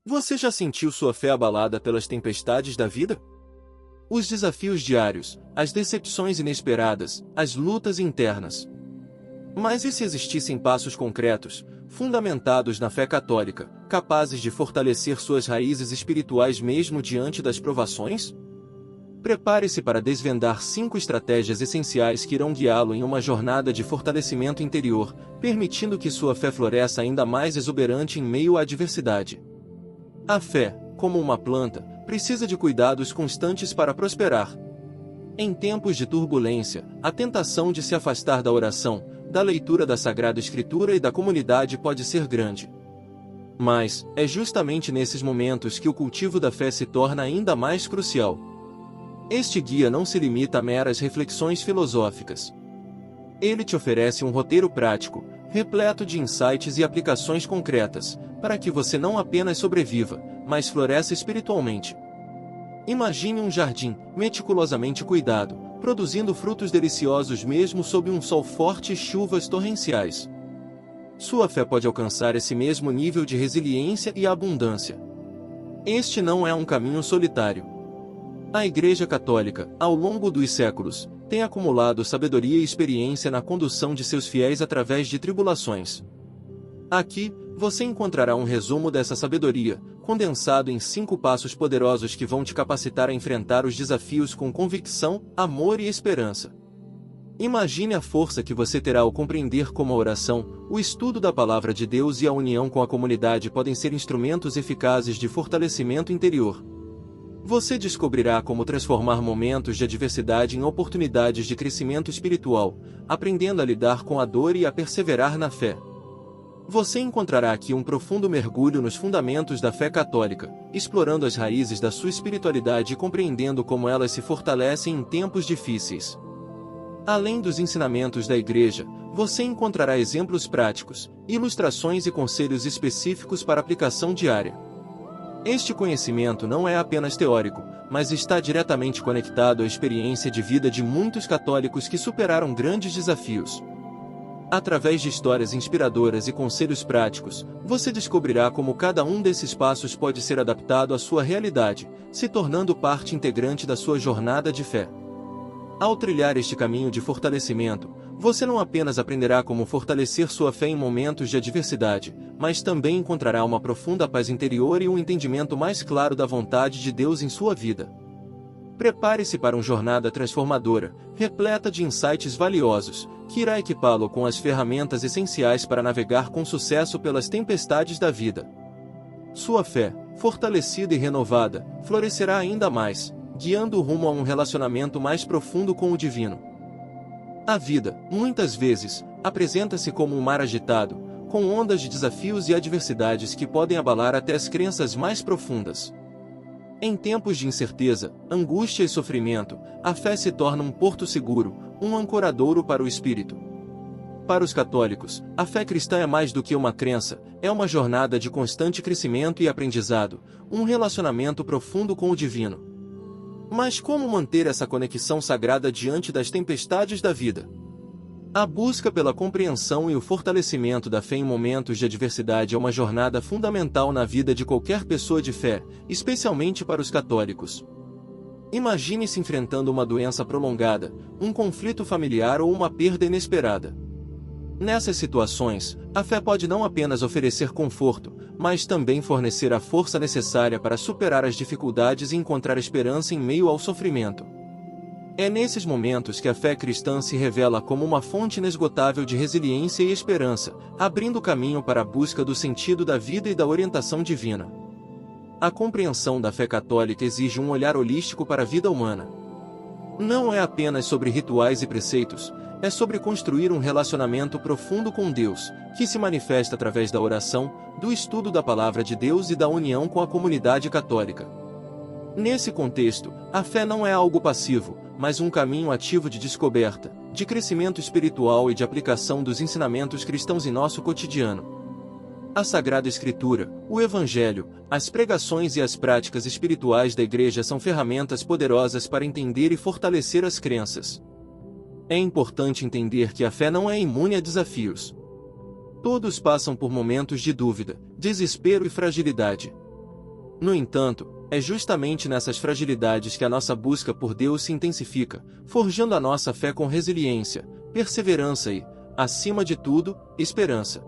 Você já sentiu sua fé abalada pelas tempestades da vida? Os desafios diários, as decepções inesperadas, as lutas internas. Mas e se existissem passos concretos, fundamentados na fé católica, capazes de fortalecer suas raízes espirituais mesmo diante das provações? Prepare-se para desvendar 5 estratégias essenciais que irão guiá-lo em uma jornada de fortalecimento interior, permitindo que sua fé floresça ainda mais exuberante em meio à adversidade. A fé, como uma planta, precisa de cuidados constantes para prosperar. Em tempos de turbulência, a tentação de se afastar da oração, da leitura da Sagrada Escritura e da comunidade pode ser grande. Mas, é justamente nesses momentos que o cultivo da fé se torna ainda mais crucial. Este guia não se limita a meras reflexões filosóficas. Ele te oferece um roteiro prático, repleto de insights e aplicações concretas, para que você não apenas sobreviva, mas floresça espiritualmente. Imagine um jardim, meticulosamente cuidado, produzindo frutos deliciosos mesmo sob um sol forte e chuvas torrenciais. Sua fé pode alcançar esse mesmo nível de resiliência e abundância. Este não é um caminho solitário. A Igreja Católica, ao longo dos séculos, tem acumulado sabedoria e experiência na condução de seus fiéis através de tribulações. Aqui, você encontrará um resumo dessa sabedoria, condensado em 5 passos poderosos que vão te capacitar a enfrentar os desafios com convicção, amor e esperança. Imagine a força que você terá ao compreender como a oração, o estudo da Palavra de Deus e a união com a comunidade podem ser instrumentos eficazes de fortalecimento interior. Você descobrirá como transformar momentos de adversidade em oportunidades de crescimento espiritual, aprendendo a lidar com a dor e a perseverar na fé. Você encontrará aqui um profundo mergulho nos fundamentos da fé católica, explorando as raízes da sua espiritualidade e compreendendo como elas se fortalecem em tempos difíceis. Além dos ensinamentos da Igreja, você encontrará exemplos práticos, ilustrações e conselhos específicos para aplicação diária. Este conhecimento não é apenas teórico, mas está diretamente conectado à experiência de vida de muitos católicos que superaram grandes desafios. Através de histórias inspiradoras e conselhos práticos, você descobrirá como cada um desses passos pode ser adaptado à sua realidade, se tornando parte integrante da sua jornada de fé. Ao trilhar este caminho de fortalecimento, você não apenas aprenderá como fortalecer sua fé em momentos de adversidade, mas também encontrará uma profunda paz interior e um entendimento mais claro da vontade de Deus em sua vida. Prepare-se para uma jornada transformadora, repleta de insights valiosos, que irá equipá-lo com as ferramentas essenciais para navegar com sucesso pelas tempestades da vida. Sua fé, fortalecida e renovada, florescerá ainda mais, guiando-o rumo a um relacionamento mais profundo com o divino. A vida, muitas vezes, apresenta-se como um mar agitado, com ondas de desafios e adversidades que podem abalar até as crenças mais profundas. Em tempos de incerteza, angústia e sofrimento, a fé se torna um porto seguro, um ancoradouro para o espírito. Para os católicos, a fé cristã é mais do que uma crença, é uma jornada de constante crescimento e aprendizado, um relacionamento profundo com o divino. Mas como manter essa conexão sagrada diante das tempestades da vida? A busca pela compreensão e o fortalecimento da fé em momentos de adversidade é uma jornada fundamental na vida de qualquer pessoa de fé, especialmente para os católicos. Imagine-se enfrentando uma doença prolongada, um conflito familiar ou uma perda inesperada. Nessas situações, a fé pode não apenas oferecer conforto, mas também fornecer a força necessária para superar as dificuldades e encontrar esperança em meio ao sofrimento. É nesses momentos que a fé cristã se revela como uma fonte inesgotável de resiliência e esperança, abrindo caminho para a busca do sentido da vida e da orientação divina. A compreensão da fé católica exige um olhar holístico para a vida humana. Não é apenas sobre rituais e preceitos, é sobre construir um relacionamento profundo com Deus, que se manifesta através da oração, do estudo da Palavra de Deus e da união com a comunidade católica. Nesse contexto, a fé não é algo passivo, mas um caminho ativo de descoberta, de crescimento espiritual e de aplicação dos ensinamentos cristãos em nosso cotidiano. A Sagrada Escritura, o Evangelho, as pregações e as práticas espirituais da Igreja são ferramentas poderosas para entender e fortalecer as crenças. É importante entender que a fé não é imune a desafios. Todos passam por momentos de dúvida, desespero e fragilidade. No entanto, é justamente nessas fragilidades que a nossa busca por Deus se intensifica, forjando a nossa fé com resiliência, perseverança e, acima de tudo, esperança.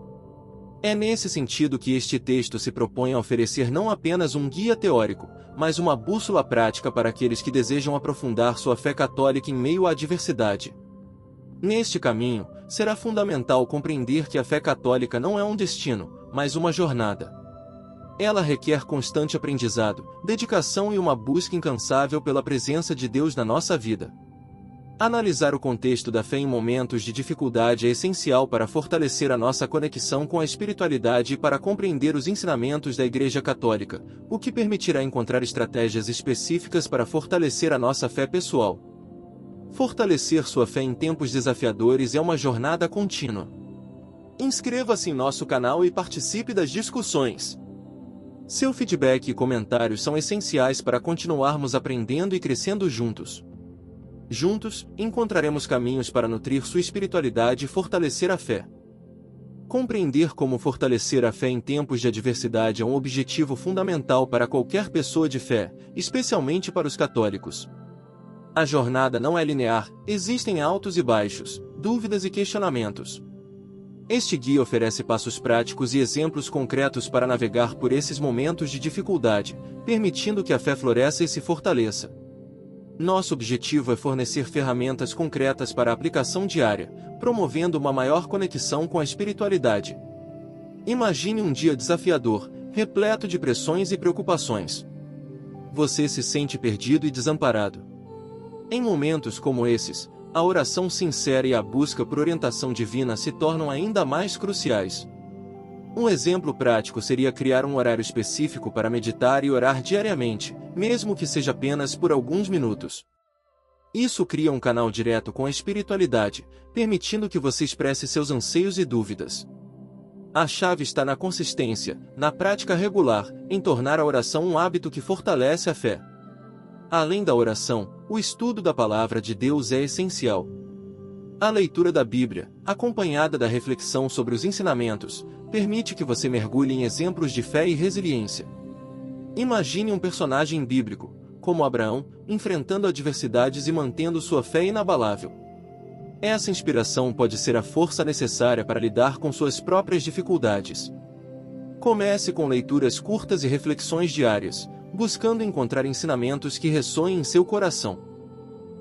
É nesse sentido que este texto se propõe a oferecer não apenas um guia teórico, mas uma bússola prática para aqueles que desejam aprofundar sua fé católica em meio à adversidade. Neste caminho, será fundamental compreender que a fé católica não é um destino, mas uma jornada. Ela requer constante aprendizado, dedicação e uma busca incansável pela presença de Deus na nossa vida. Analisar o contexto da fé em momentos de dificuldade é essencial para fortalecer a nossa conexão com a espiritualidade e para compreender os ensinamentos da Igreja Católica, o que permitirá encontrar estratégias específicas para fortalecer a nossa fé pessoal. Fortalecer sua fé em tempos desafiadores é uma jornada contínua. Inscreva-se em nosso canal e participe das discussões. Seu feedback e comentários são essenciais para continuarmos aprendendo e crescendo juntos. Juntos, encontraremos caminhos para nutrir sua espiritualidade e fortalecer a fé. Compreender como fortalecer a fé em tempos de adversidade é um objetivo fundamental para qualquer pessoa de fé, especialmente para os católicos. A jornada não é linear, existem altos e baixos, dúvidas e questionamentos. Este guia oferece passos práticos e exemplos concretos para navegar por esses momentos de dificuldade, permitindo que a fé floresça e se fortaleça. Nosso objetivo é fornecer ferramentas concretas para a aplicação diária, promovendo uma maior conexão com a espiritualidade. Imagine um dia desafiador, repleto de pressões e preocupações. Você se sente perdido e desamparado. Em momentos como esses, a oração sincera e a busca por orientação divina se tornam ainda mais cruciais. Um exemplo prático seria criar um horário específico para meditar e orar diariamente, mesmo que seja apenas por alguns minutos. Isso cria um canal direto com a espiritualidade, permitindo que você expresse seus anseios e dúvidas. A chave está na consistência, na prática regular, em tornar a oração um hábito que fortalece a fé. Além da oração, o estudo da Palavra de Deus é essencial. A leitura da Bíblia, acompanhada da reflexão sobre os ensinamentos, permite que você mergulhe em exemplos de fé e resiliência. Imagine um personagem bíblico, como Abraão, enfrentando adversidades e mantendo sua fé inabalável. Essa inspiração pode ser a força necessária para lidar com suas próprias dificuldades. Comece com leituras curtas e reflexões diárias, buscando encontrar ensinamentos que ressoem em seu coração.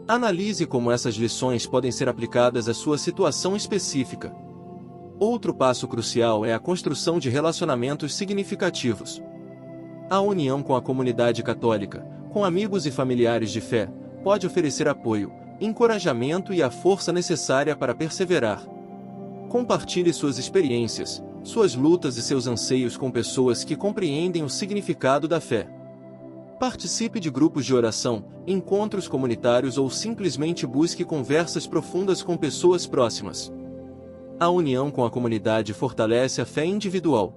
Analise como essas lições podem ser aplicadas à sua situação específica. Outro passo crucial é a construção de relacionamentos significativos. A união com a comunidade católica, com amigos e familiares de fé, pode oferecer apoio, encorajamento e a força necessária para perseverar. Compartilhe suas experiências, suas lutas e seus anseios com pessoas que compreendem o significado da fé. Participe de grupos de oração, encontros comunitários ou simplesmente busque conversas profundas com pessoas próximas. A união com a comunidade fortalece a fé individual.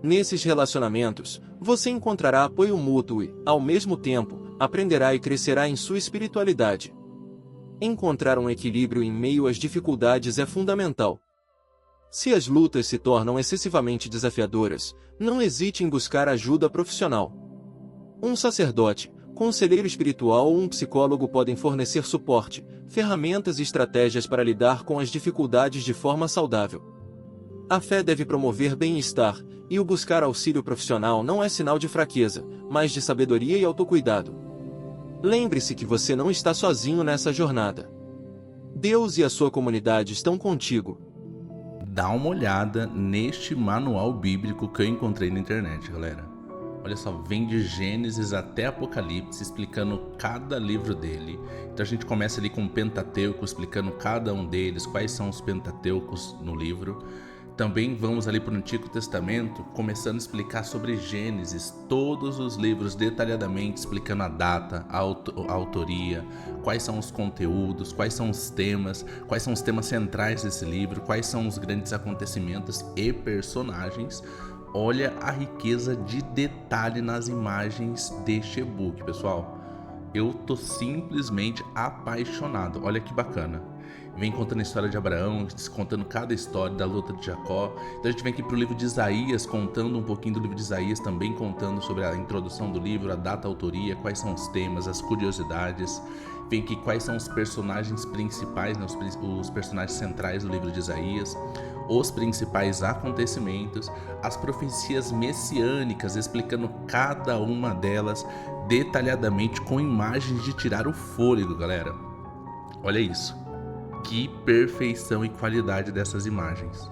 Nesses relacionamentos, você encontrará apoio mútuo e, ao mesmo tempo, aprenderá e crescerá em sua espiritualidade. Encontrar um equilíbrio em meio às dificuldades é fundamental. Se as lutas se tornam excessivamente desafiadoras, não hesite em buscar ajuda profissional. Um sacerdote, conselheiro espiritual ou um psicólogo podem fornecer suporte, ferramentas e estratégias para lidar com as dificuldades de forma saudável. A fé deve promover bem-estar, e o buscar auxílio profissional não é sinal de fraqueza, mas de sabedoria e autocuidado. Lembre-se que você não está sozinho nessa jornada. Deus e a sua comunidade estão contigo. Dá uma olhada neste manual bíblico que eu encontrei na internet, galera. Olha só, vem de Gênesis até Apocalipse, explicando cada livro dele. Então a gente começa ali com o Pentateuco, explicando cada um deles, quais são os Pentateucos no livro. Também vamos ali para o Antigo Testamento, começando a explicar sobre Gênesis, todos os livros detalhadamente, explicando a data, a autoria, quais são os conteúdos, quais são os temas centrais desse livro, quais são os grandes acontecimentos e personagens. Olha a riqueza de detalhe nas imagens deste e-book, pessoal. Eu tô simplesmente apaixonado. Olha que bacana. vem contando a história de Abraão, contando cada história da luta de Jacó. Então a gente vem aqui pro livro de Isaías, contando um pouquinho do livro de Isaías, também contando sobre a introdução do livro, a data, a autoria, quais são os temas, as curiosidades. Vem aqui quais são os personagens principais, né, os personagens centrais do livro de Isaías, os principais acontecimentos, as profecias messiânicas, explicando cada uma delas detalhadamente com imagens de tirar o fôlego, galera. Olha isso, que perfeição e qualidade dessas imagens.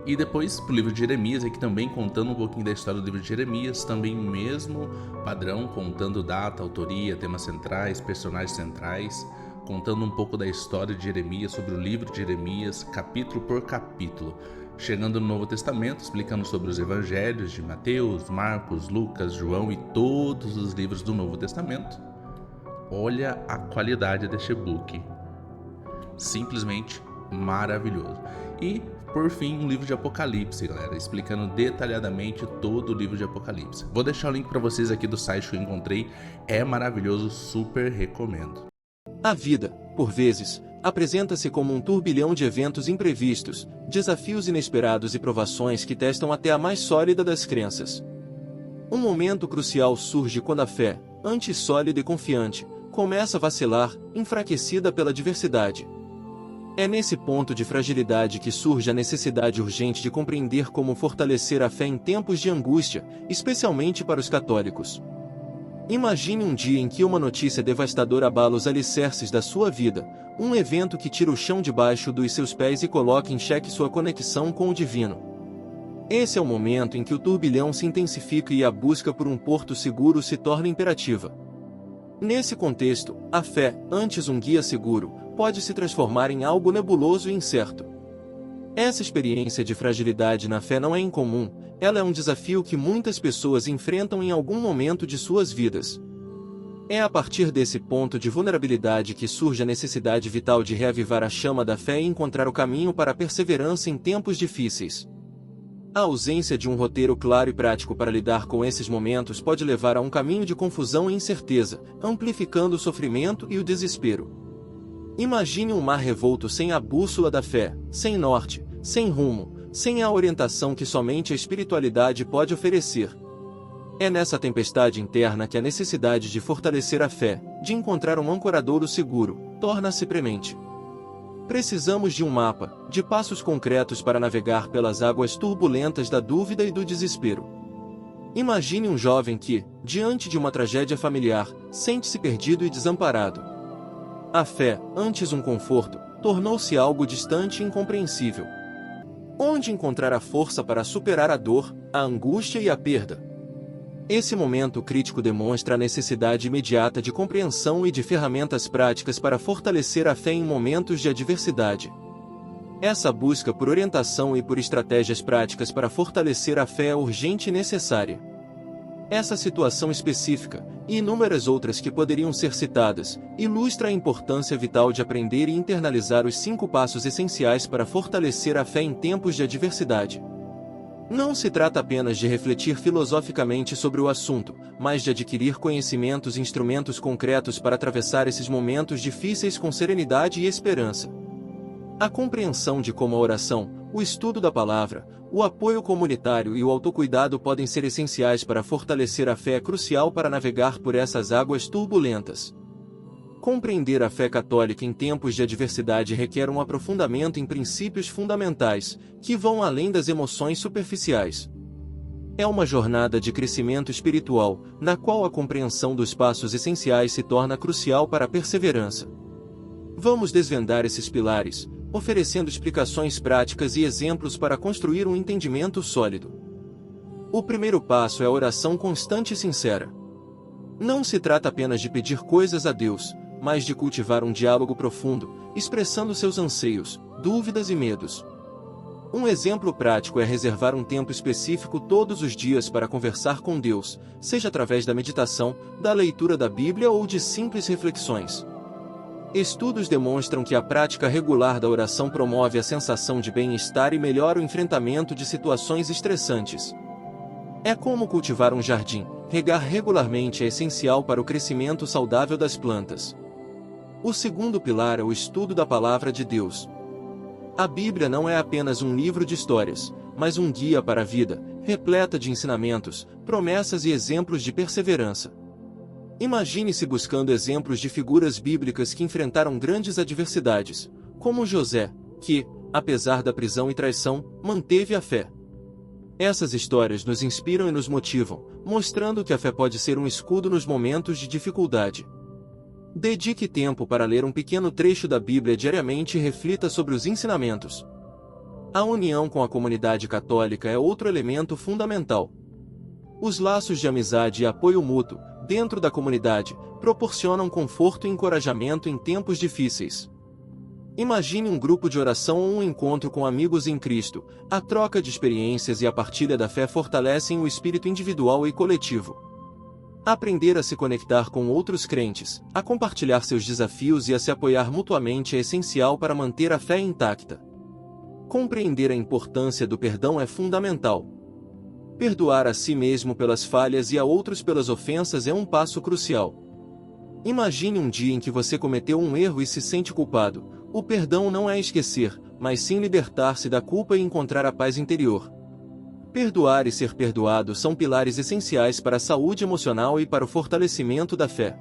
E depois pro livro de Jeremias, aqui também contando um pouquinho da história do livro de Jeremias, também mesmo padrão, contando data, autoria, temas centrais, personagens centrais, contando um pouco da história de Jeremias, sobre o livro de Jeremias, capítulo por capítulo. Chegando no Novo Testamento, explicando sobre os evangelhos de Mateus, Marcos, Lucas, João e todos os livros do Novo Testamento. Olha a qualidade deste book. Simplesmente maravilhoso. E, por fim, um livro de Apocalipse, galera, explicando detalhadamente todo o livro de Apocalipse. Vou deixar o link para vocês aqui do site que eu encontrei. É maravilhoso, super recomendo. A vida, por vezes, apresenta-se como um turbilhão de eventos imprevistos, desafios inesperados e provações que testam até a mais sólida das crenças. Um momento crucial surge quando a fé, antes sólida e confiante, começa a vacilar, enfraquecida pela adversidade. É nesse ponto de fragilidade que surge a necessidade urgente de compreender como fortalecer a fé em tempos de angústia, especialmente para os católicos. Imagine um dia em que uma notícia devastadora abala os alicerces da sua vida, um evento que tira o chão debaixo dos seus pés e coloca em xeque sua conexão com o divino. Esse é o momento em que o turbilhão se intensifica e a busca por um porto seguro se torna imperativa. Nesse contexto, a fé, antes um guia seguro, pode se transformar em algo nebuloso e incerto. Essa experiência de fragilidade na fé não é incomum, ela é um desafio que muitas pessoas enfrentam em algum momento de suas vidas. É a partir desse ponto de vulnerabilidade que surge a necessidade vital de reavivar a chama da fé e encontrar o caminho para a perseverança em tempos difíceis. A ausência de um roteiro claro e prático para lidar com esses momentos pode levar a um caminho de confusão e incerteza, amplificando o sofrimento e o desespero. Imagine um mar revolto sem a bússola da fé, sem norte, sem rumo, sem a orientação que somente a espiritualidade pode oferecer. É nessa tempestade interna que a necessidade de fortalecer a fé, de encontrar um ancoradouro seguro, torna-se premente. Precisamos de um mapa, de passos concretos para navegar pelas águas turbulentas da dúvida e do desespero. Imagine um jovem que, diante de uma tragédia familiar, sente-se perdido e desamparado. A fé, antes um conforto, tornou-se algo distante e incompreensível. Onde encontrar a força para superar a dor, a angústia e a perda? Esse momento crítico demonstra a necessidade imediata de compreensão e de ferramentas práticas para fortalecer a fé em momentos de adversidade. Essa busca por orientação e por estratégias práticas para fortalecer a fé é urgente e necessária. Essa situação específica, e inúmeras outras que poderiam ser citadas, ilustra a importância vital de aprender e internalizar os 5 passos essenciais para fortalecer a fé em tempos de adversidade. Não se trata apenas de refletir filosoficamente sobre o assunto, mas de adquirir conhecimentos e instrumentos concretos para atravessar esses momentos difíceis com serenidade e esperança. A compreensão de como a oração, o estudo da palavra, o apoio comunitário e o autocuidado podem ser essenciais para fortalecer a fé é crucial para navegar por essas águas turbulentas. Compreender a fé católica em tempos de adversidade requer um aprofundamento em princípios fundamentais, que vão além das emoções superficiais. É uma jornada de crescimento espiritual, na qual a compreensão dos passos essenciais se torna crucial para a perseverança. Vamos desvendar esses pilares, oferecendo explicações práticas e exemplos para construir um entendimento sólido. O primeiro passo é a oração constante e sincera. Não se trata apenas de pedir coisas a Deus, mas de cultivar um diálogo profundo, expressando seus anseios, dúvidas e medos. Um exemplo prático é reservar um tempo específico todos os dias para conversar com Deus, seja através da meditação, da leitura da Bíblia ou de simples reflexões. Estudos demonstram que a prática regular da oração promove a sensação de bem-estar e melhora o enfrentamento de situações estressantes. É como cultivar um jardim, regar regularmente é essencial para o crescimento saudável das plantas. O segundo pilar é o estudo da Palavra de Deus. A Bíblia não é apenas um livro de histórias, mas um guia para a vida, repleta de ensinamentos, promessas e exemplos de perseverança. Imagine-se buscando exemplos de figuras bíblicas que enfrentaram grandes adversidades, como José, que, apesar da prisão e traição, manteve a fé. Essas histórias nos inspiram e nos motivam, mostrando que a fé pode ser um escudo nos momentos de dificuldade. Dedique tempo para ler um pequeno trecho da Bíblia diariamente e reflita sobre os ensinamentos. A união com a comunidade católica é outro elemento fundamental. Os laços de amizade e apoio mútuo, dentro da comunidade, proporcionam conforto e encorajamento em tempos difíceis. Imagine um grupo de oração ou um encontro com amigos em Cristo. A troca de experiências e a partilha da fé fortalecem o espírito individual e coletivo. Aprender a se conectar com outros crentes, a compartilhar seus desafios e a se apoiar mutuamente é essencial para manter a fé intacta. Compreender a importância do perdão é fundamental. Perdoar a si mesmo pelas falhas e a outros pelas ofensas é um passo crucial. Imagine um dia em que você cometeu um erro e se sente culpado. O perdão não é esquecer, mas sim libertar-se da culpa e encontrar a paz interior. Perdoar e ser perdoado são pilares essenciais para a saúde emocional e para o fortalecimento da fé.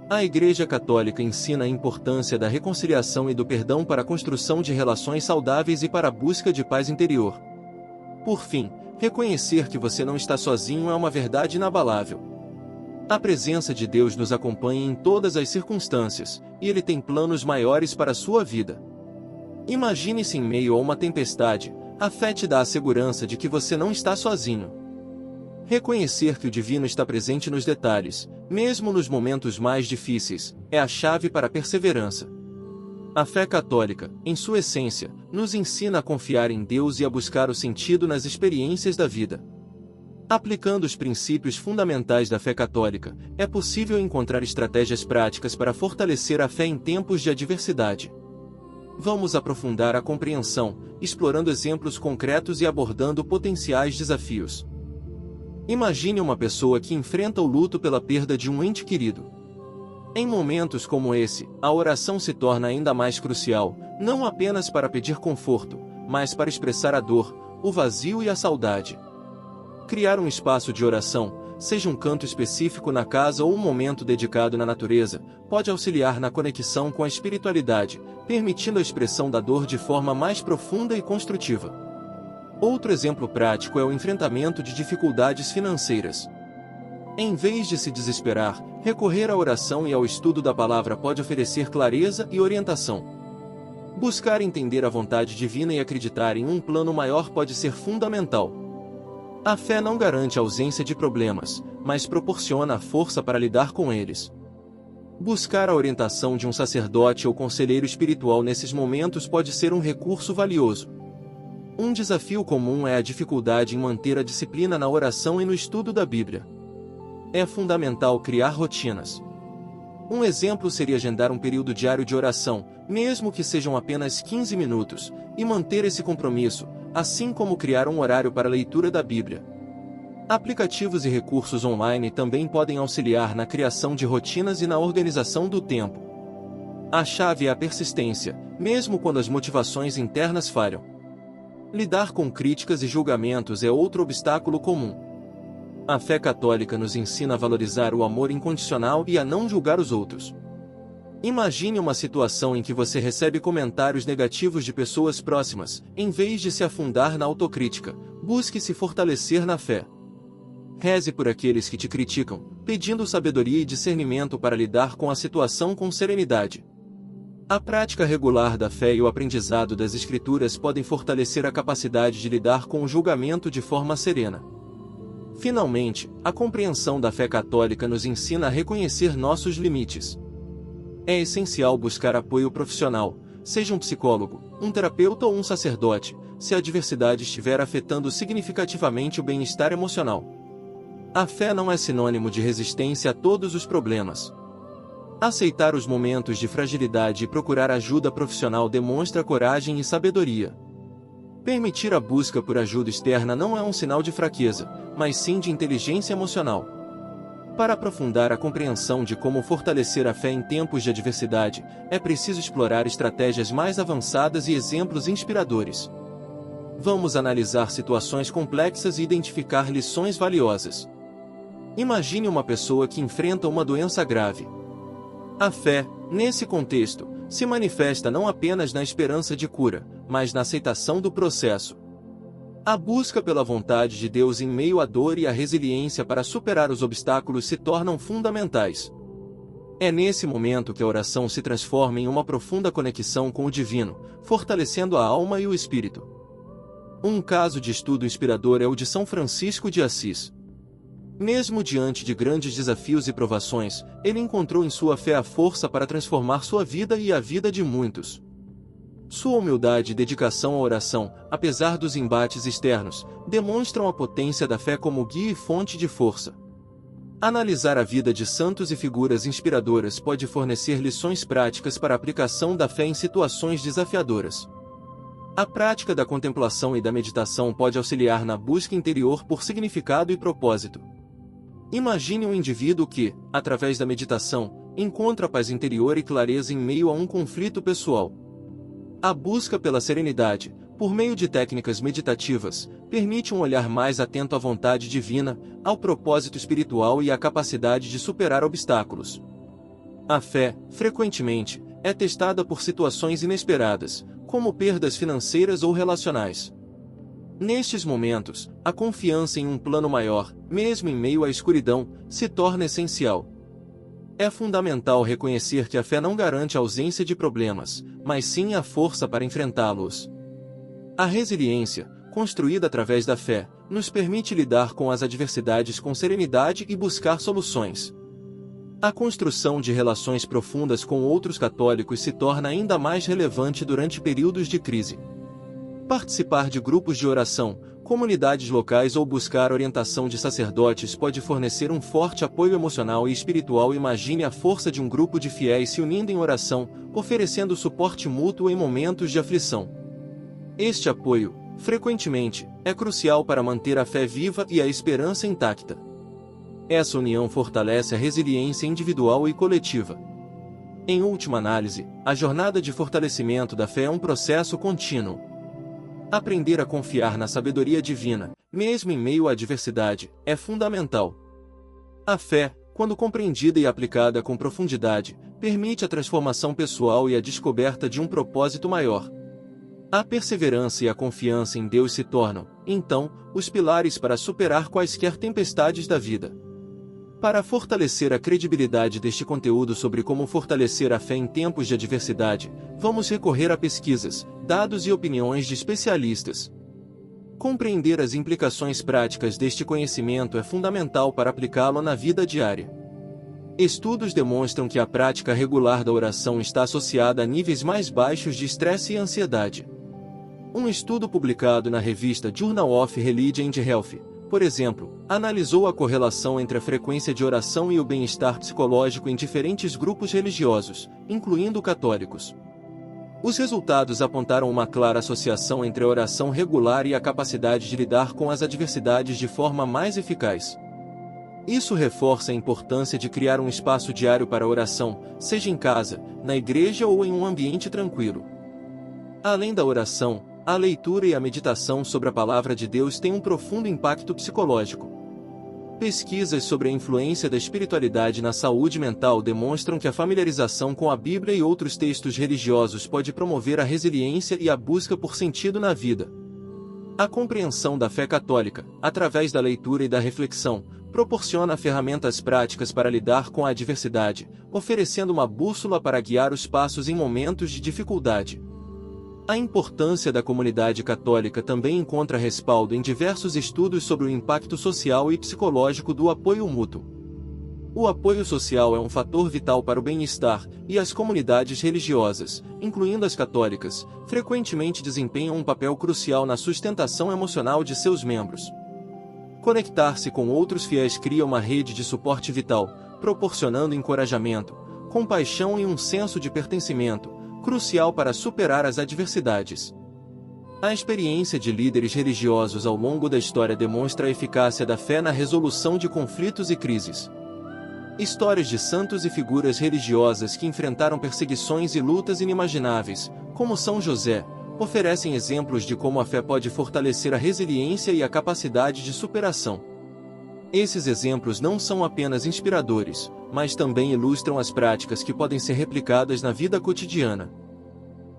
A Igreja Católica ensina a importância da reconciliação e do perdão para a construção de relações saudáveis e para a busca de paz interior. Por fim, reconhecer que você não está sozinho é uma verdade inabalável. A presença de Deus nos acompanha em todas as circunstâncias, e Ele tem planos maiores para a sua vida. Imagine-se em meio a uma tempestade, a fé te dá a segurança de que você não está sozinho. Reconhecer que o divino está presente nos detalhes, mesmo nos momentos mais difíceis, é a chave para a perseverança. A fé católica, em sua essência, nos ensina a confiar em Deus e a buscar o sentido nas experiências da vida. Aplicando os princípios fundamentais da fé católica, é possível encontrar estratégias práticas para fortalecer a fé em tempos de adversidade. Vamos aprofundar a compreensão, explorando exemplos concretos e abordando potenciais desafios. Imagine uma pessoa que enfrenta o luto pela perda de um ente querido. Em momentos como esse, a oração se torna ainda mais crucial, não apenas para pedir conforto, mas para expressar a dor, o vazio e a saudade. Criar um espaço de oração, seja um canto específico na casa ou um momento dedicado na natureza, pode auxiliar na conexão com a espiritualidade, permitindo a expressão da dor de forma mais profunda e construtiva. Outro exemplo prático é o enfrentamento de dificuldades financeiras. Em vez de se desesperar, recorrer à oração e ao estudo da palavra pode oferecer clareza e orientação. Buscar entender a vontade divina e acreditar em um plano maior pode ser fundamental. A fé não garante a ausência de problemas, mas proporciona a força para lidar com eles. Buscar a orientação de um sacerdote ou conselheiro espiritual nesses momentos pode ser um recurso valioso. Um desafio comum é a dificuldade em manter a disciplina na oração e no estudo da Bíblia. É fundamental criar rotinas. Um exemplo seria agendar um período diário de oração, mesmo que sejam apenas 15 minutos, e manter esse compromisso, assim como criar um horário para a leitura da Bíblia. Aplicativos e recursos online também podem auxiliar na criação de rotinas e na organização do tempo. A chave é a persistência, mesmo quando as motivações internas falham. Lidar com críticas e julgamentos é outro obstáculo comum. A fé católica nos ensina a valorizar o amor incondicional e a não julgar os outros. Imagine uma situação em que você recebe comentários negativos de pessoas próximas. Em vez de se afundar na autocrítica, busque se fortalecer na fé. Reze por aqueles que te criticam, pedindo sabedoria e discernimento para lidar com a situação com serenidade. A prática regular da fé e o aprendizado das Escrituras podem fortalecer a capacidade de lidar com o julgamento de forma serena. Finalmente, a compreensão da fé católica nos ensina a reconhecer nossos limites. É essencial buscar apoio profissional, seja um psicólogo, um terapeuta ou um sacerdote, se a adversidade estiver afetando significativamente o bem-estar emocional. A fé não é sinônimo de resistência a todos os problemas. Aceitar os momentos de fragilidade e procurar ajuda profissional demonstra coragem e sabedoria. Permitir a busca por ajuda externa não é um sinal de fraqueza, mas sim de inteligência emocional. Para aprofundar a compreensão de como fortalecer a fé em tempos de adversidade, é preciso explorar estratégias mais avançadas e exemplos inspiradores. Vamos analisar situações complexas e identificar lições valiosas. Imagine uma pessoa que enfrenta uma doença grave. A fé, nesse contexto, se manifesta não apenas na esperança de cura, mas na aceitação do processo. A busca pela vontade de Deus em meio à dor e a resiliência para superar os obstáculos se tornam fundamentais. É nesse momento que a oração se transforma em uma profunda conexão com o divino, fortalecendo a alma e o espírito. Um caso de estudo inspirador é o de São Francisco de Assis. Mesmo diante de grandes desafios e provações, ele encontrou em sua fé a força para transformar sua vida e a vida de muitos. Sua humildade e dedicação à oração, apesar dos embates externos, demonstram a potência da fé como guia e fonte de força. Analisar a vida de santos e figuras inspiradoras pode fornecer lições práticas para a aplicação da fé em situações desafiadoras. A prática da contemplação e da meditação pode auxiliar na busca interior por significado e propósito. Imagine um indivíduo que, através da meditação, encontra paz interior e clareza em meio a um conflito pessoal. A busca pela serenidade, por meio de técnicas meditativas, permite um olhar mais atento à vontade divina, ao propósito espiritual e à capacidade de superar obstáculos. A fé, frequentemente, é testada por situações inesperadas, como perdas financeiras ou relacionais. Nestes momentos, a confiança em um plano maior, mesmo em meio à escuridão, se torna essencial. É fundamental reconhecer que a fé não garante a ausência de problemas, mas sim a força para enfrentá-los. A resiliência, construída através da fé, nos permite lidar com as adversidades com serenidade e buscar soluções. A construção de relações profundas com outros católicos se torna ainda mais relevante durante períodos de crise. Participar de grupos de oração, comunidades locais ou buscar orientação de sacerdotes pode fornecer um forte apoio emocional e espiritual. Imagine a força de um grupo de fiéis se unindo em oração, oferecendo suporte mútuo em momentos de aflição. Este apoio, frequentemente, é crucial para manter a fé viva e a esperança intacta. Essa união fortalece a resiliência individual e coletiva. Em última análise, a jornada de fortalecimento da fé é um processo contínuo. Aprender a confiar na sabedoria divina, mesmo em meio à adversidade, é fundamental. A fé, quando compreendida e aplicada com profundidade, permite a transformação pessoal e a descoberta de um propósito maior. A perseverança e a confiança em Deus se tornam, então, os pilares para superar quaisquer tempestades da vida. Para fortalecer a credibilidade deste conteúdo sobre como fortalecer a fé em tempos de adversidade, vamos recorrer a pesquisas, dados e opiniões de especialistas. Compreender as implicações práticas deste conhecimento é fundamental para aplicá-lo na vida diária. Estudos demonstram que a prática regular da oração está associada a níveis mais baixos de estresse e ansiedade. Um estudo publicado na revista Journal of Religion and Health, por exemplo, analisou a correlação entre a frequência de oração e o bem-estar psicológico em diferentes grupos religiosos, incluindo católicos. Os resultados apontaram uma clara associação entre a oração regular e a capacidade de lidar com as adversidades de forma mais eficaz. Isso reforça a importância de criar um espaço diário para a oração, seja em casa, na igreja ou em um ambiente tranquilo. Além da oração, a leitura e a meditação sobre a palavra de Deus têm um profundo impacto psicológico. Pesquisas sobre a influência da espiritualidade na saúde mental demonstram que a familiarização com a Bíblia e outros textos religiosos pode promover a resiliência e a busca por sentido na vida. A compreensão da fé católica, através da leitura e da reflexão, proporciona ferramentas práticas para lidar com a adversidade, oferecendo uma bússola para guiar os passos em momentos de dificuldade. A importância da comunidade católica também encontra respaldo em diversos estudos sobre o impacto social e psicológico do apoio mútuo. O apoio social é um fator vital para o bem-estar, e as comunidades religiosas, incluindo as católicas, frequentemente desempenham um papel crucial na sustentação emocional de seus membros. Conectar-se com outros fiéis cria uma rede de suporte vital, proporcionando encorajamento, compaixão e um senso de pertencimento, crucial para superar as adversidades. A experiência de líderes religiosos ao longo da história demonstra a eficácia da fé na resolução de conflitos e crises. Histórias de santos e figuras religiosas que enfrentaram perseguições e lutas inimagináveis, como São José, oferecem exemplos de como a fé pode fortalecer a resiliência e a capacidade de superação. Esses exemplos não são apenas inspiradores, mas também ilustram as práticas que podem ser replicadas na vida cotidiana.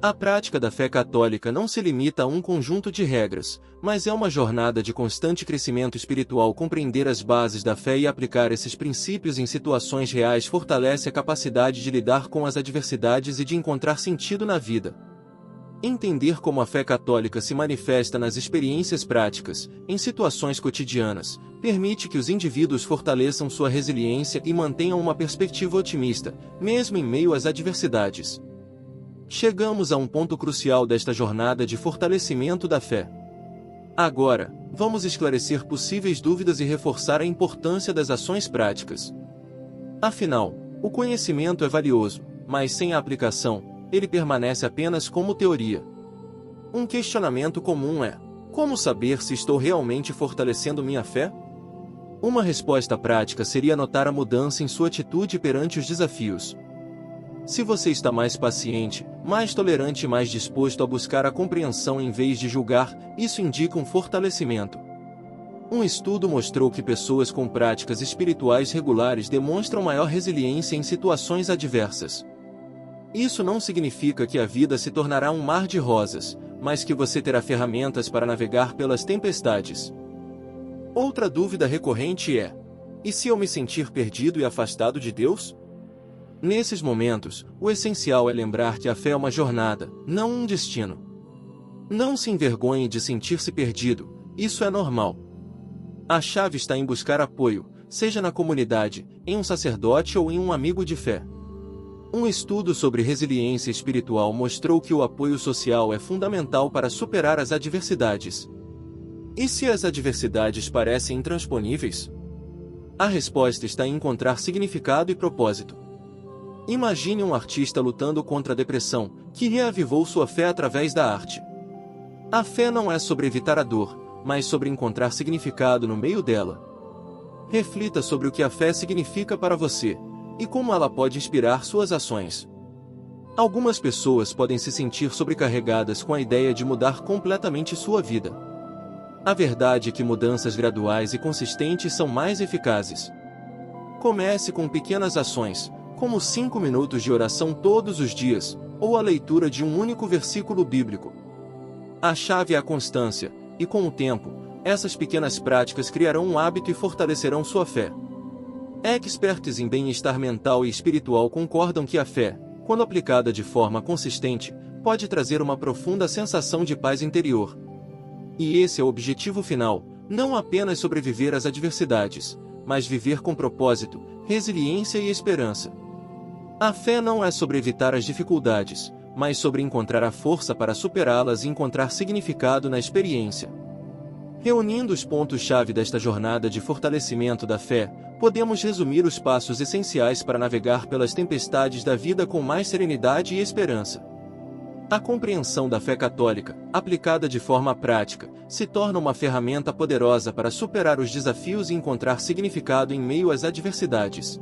A prática da fé católica não se limita a um conjunto de regras, mas é uma jornada de constante crescimento espiritual. Compreender as bases da fé e aplicar esses princípios em situações reais fortalece a capacidade de lidar com as adversidades e de encontrar sentido na vida. Entender como a fé católica se manifesta nas experiências práticas, em situações cotidianas, permite que os indivíduos fortaleçam sua resiliência e mantenham uma perspectiva otimista, mesmo em meio às adversidades. Chegamos a um ponto crucial desta jornada de fortalecimento da fé. Agora, vamos esclarecer possíveis dúvidas e reforçar a importância das ações práticas. Afinal, o conhecimento é valioso, mas sem a aplicação, ele permanece apenas como teoria. Um questionamento comum é: como saber se estou realmente fortalecendo minha fé? Uma resposta prática seria notar a mudança em sua atitude perante os desafios. Se você está mais paciente, mais tolerante e mais disposto a buscar a compreensão em vez de julgar, isso indica um fortalecimento. Um estudo mostrou que pessoas com práticas espirituais regulares demonstram maior resiliência em situações adversas. Isso não significa que a vida se tornará um mar de rosas, mas que você terá ferramentas para navegar pelas tempestades. Outra dúvida recorrente é: e se eu me sentir perdido e afastado de Deus? Nesses momentos, o essencial é lembrar que a fé é uma jornada, não um destino. Não se envergonhe de sentir-se perdido, isso é normal. A chave está em buscar apoio, seja na comunidade, em um sacerdote ou em um amigo de fé. Um estudo sobre resiliência espiritual mostrou que o apoio social é fundamental para superar as adversidades. E se as adversidades parecem intransponíveis? A resposta está em encontrar significado e propósito. Imagine um artista lutando contra a depressão, que reavivou sua fé através da arte. A fé não é sobre evitar a dor, mas sobre encontrar significado no meio dela. Reflita sobre o que a fé significa para você, e como ela pode inspirar suas ações. Algumas pessoas podem se sentir sobrecarregadas com a ideia de mudar completamente sua vida. A verdade é que mudanças graduais e consistentes são mais eficazes. Comece com pequenas ações, como 5 minutos de oração todos os dias, ou a leitura de um único versículo bíblico. A chave é a constância, e com o tempo, essas pequenas práticas criarão um hábito e fortalecerão sua fé. Experts em bem-estar mental e espiritual concordam que a fé, quando aplicada de forma consistente, pode trazer uma profunda sensação de paz interior. E esse é o objetivo final, não apenas sobreviver às adversidades, mas viver com propósito, resiliência e esperança. A fé não é sobre evitar as dificuldades, mas sobre encontrar a força para superá-las e encontrar significado na experiência. Reunindo os pontos-chave desta jornada de fortalecimento da fé, podemos resumir os passos essenciais para navegar pelas tempestades da vida com mais serenidade e esperança. A compreensão da fé católica, aplicada de forma prática, se torna uma ferramenta poderosa para superar os desafios e encontrar significado em meio às adversidades.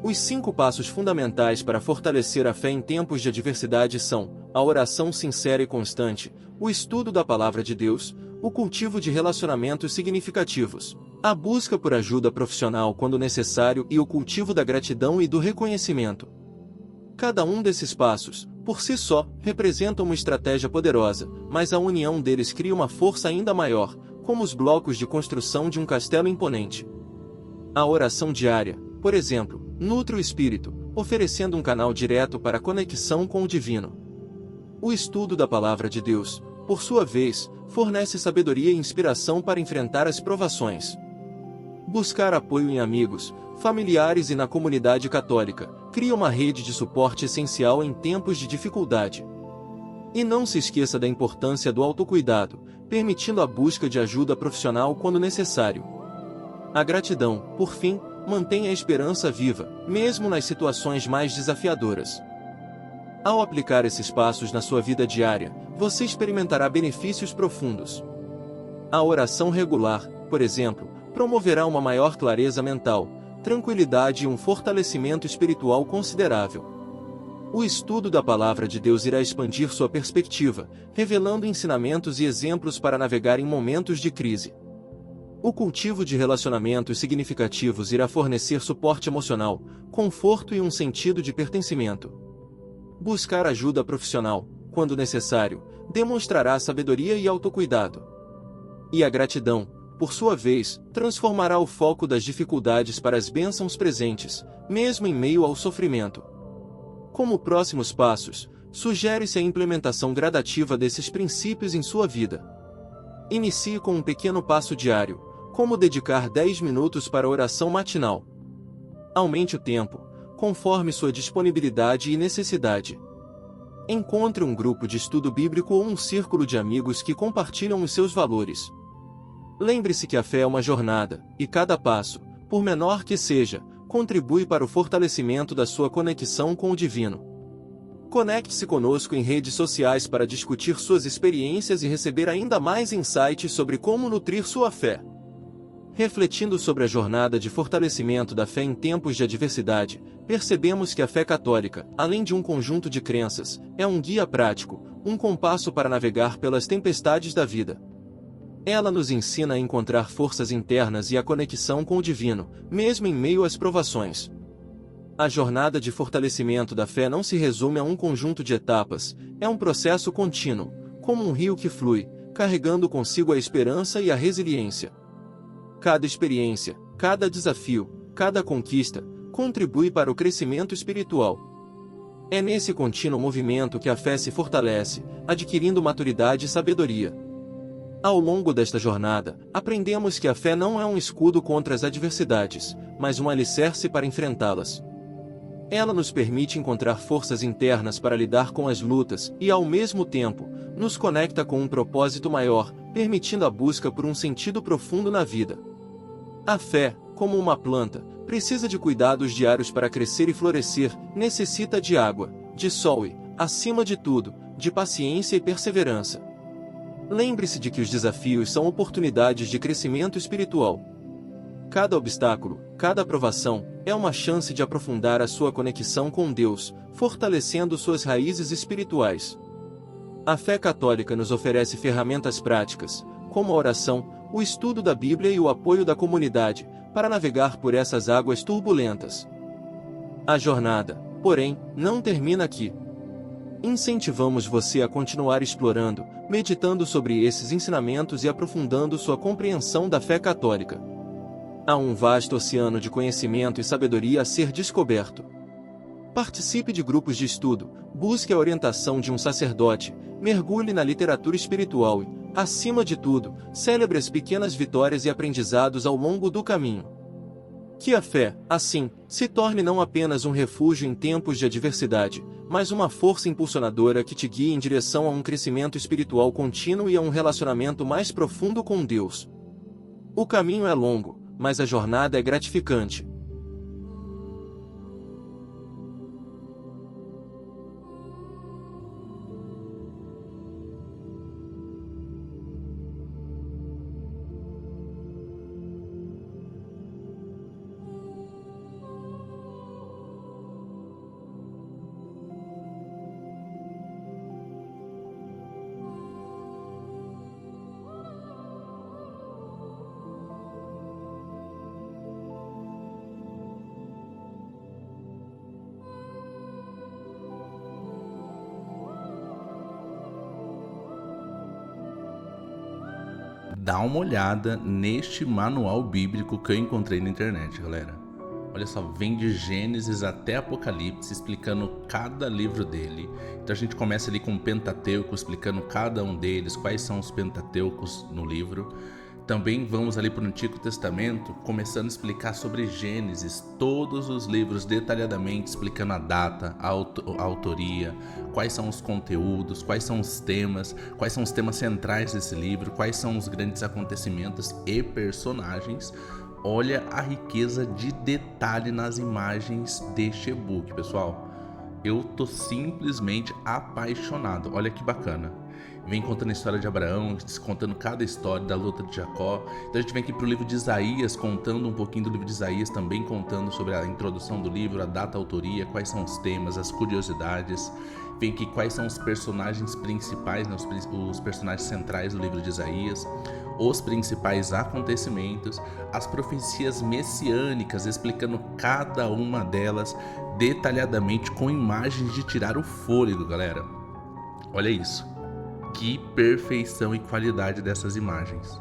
Os 5 passos fundamentais para fortalecer a fé em tempos de adversidade são: a oração sincera e constante, o estudo da Palavra de Deus, o cultivo de relacionamentos significativos, a busca por ajuda profissional quando necessário e o cultivo da gratidão e do reconhecimento. Cada um desses passos, por si só, representa uma estratégia poderosa, mas a união deles cria uma força ainda maior, como os blocos de construção de um castelo imponente. A oração diária, por exemplo, nutre o espírito, oferecendo um canal direto para a conexão com o divino. O estudo da Palavra de Deus, por sua vez, fornece sabedoria e inspiração para enfrentar as provações. Buscar apoio em amigos, familiares e na comunidade católica, cria uma rede de suporte essencial em tempos de dificuldade. E não se esqueça da importância do autocuidado, permitindo a busca de ajuda profissional quando necessário. A gratidão, por fim, mantém a esperança viva, mesmo nas situações mais desafiadoras. Ao aplicar esses passos na sua vida diária, você experimentará benefícios profundos. A oração regular, por exemplo, promoverá uma maior clareza mental, tranquilidade e um fortalecimento espiritual considerável. O estudo da Palavra de Deus irá expandir sua perspectiva, revelando ensinamentos e exemplos para navegar em momentos de crise. O cultivo de relacionamentos significativos irá fornecer suporte emocional, conforto e um sentido de pertencimento. Buscar ajuda profissional, quando necessário, demonstrará sabedoria e autocuidado. E a gratidão, por sua vez, transformará o foco das dificuldades para as bênçãos presentes, mesmo em meio ao sofrimento. Como próximos passos, sugere-se a implementação gradativa desses princípios em sua vida. Inicie com um pequeno passo diário, como dedicar 10 minutos para a oração matinal. Aumente o tempo, conforme sua disponibilidade e necessidade. Encontre um grupo de estudo bíblico ou um círculo de amigos que compartilham os seus valores. Lembre-se que a fé é uma jornada, e cada passo, por menor que seja, contribui para o fortalecimento da sua conexão com o divino. Conecte-se conosco em redes sociais para discutir suas experiências e receber ainda mais insights sobre como nutrir sua fé. Refletindo sobre a jornada de fortalecimento da fé em tempos de adversidade, percebemos que a fé católica, além de um conjunto de crenças, é um guia prático, um compasso para navegar pelas tempestades da vida. Ela nos ensina a encontrar forças internas e a conexão com o divino, mesmo em meio às provações. A jornada de fortalecimento da fé não se resume a um conjunto de etapas, é um processo contínuo, como um rio que flui, carregando consigo a esperança e a resiliência. Cada experiência, cada desafio, cada conquista, contribui para o crescimento espiritual. É nesse contínuo movimento que a fé se fortalece, adquirindo maturidade e sabedoria. Ao longo desta jornada, aprendemos que a fé não é um escudo contra as adversidades, mas um alicerce para enfrentá-las. Ela nos permite encontrar forças internas para lidar com as lutas e, ao mesmo tempo, nos conecta com um propósito maior, permitindo a busca por um sentido profundo na vida. A fé, como uma planta, precisa de cuidados diários para crescer e florescer, necessita de água, de sol e, acima de tudo, de paciência e perseverança. Lembre-se de que os desafios são oportunidades de crescimento espiritual. Cada obstáculo, cada provação, é uma chance de aprofundar a sua conexão com Deus, fortalecendo suas raízes espirituais. A fé católica nos oferece ferramentas práticas, como a oração, o estudo da Bíblia e o apoio da comunidade, para navegar por essas águas turbulentas. A jornada, porém, não termina aqui. Incentivamos você a continuar explorando, meditando sobre esses ensinamentos e aprofundando sua compreensão da fé católica. Há um vasto oceano de conhecimento e sabedoria a ser descoberto. Participe de grupos de estudo, busque a orientação de um sacerdote, mergulhe na literatura espiritual e, acima de tudo, celebre as pequenas vitórias e aprendizados ao longo do caminho. Que a fé, assim, se torne não apenas um refúgio em tempos de adversidade, mas uma força impulsionadora que te guie em direção a um crescimento espiritual contínuo e a um relacionamento mais profundo com Deus. O caminho é longo, mas a jornada é gratificante. Dá uma olhada neste manual bíblico que eu encontrei na internet, galera. Olha só, vem de Gênesis até Apocalipse, explicando cada livro dele. Então a gente começa ali com o Pentateuco, explicando cada um deles, quais são os Pentateucos no livro. Também vamos ali para o Antigo Testamento, começando a explicar sobre Gênesis, todos os livros detalhadamente, explicando a data, a autoria, quais são os conteúdos, quais são os temas centrais desse livro, quais são os grandes acontecimentos e personagens. Olha a riqueza de detalhe nas imagens deste e-book, pessoal. Eu tô simplesmente apaixonado, olha que bacana. vem contando a história de Abraão, contando cada história da luta de Jacó. Então a gente vem aqui pro livro de Isaías, contando um pouquinho do livro de Isaías, também contando sobre a introdução do livro, a data, a autoria, quais são os temas, as curiosidades. Vem aqui quais são os personagens principais, né, os personagens centrais do livro de Isaías, os principais acontecimentos, as profecias messiânicas, explicando cada uma delas detalhadamente com imagens de tirar o fôlego, galera. Olha isso, que perfeição e qualidade dessas imagens.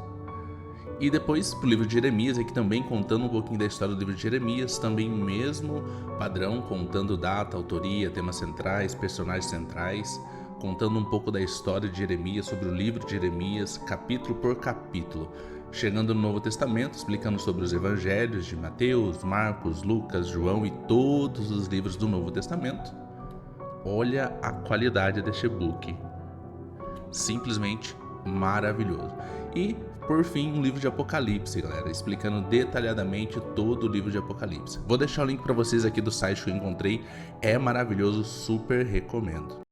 E depois pro livro de Jeremias, aqui também contando um pouquinho da história do livro de Jeremias, também o mesmo padrão, contando data, autoria, temas centrais, personagens centrais, contando um pouco da história de Jeremias, sobre o livro de Jeremias, capítulo por capítulo. Chegando no Novo Testamento, explicando sobre os evangelhos de Mateus, Marcos, Lucas, João e todos os livros do Novo Testamento. Olha a qualidade deste book. Simplesmente maravilhoso. E, por fim, um livro de Apocalipse, galera, explicando detalhadamente todo o livro de Apocalipse. Vou deixar o link para vocês aqui do site que eu encontrei. É maravilhoso, super recomendo.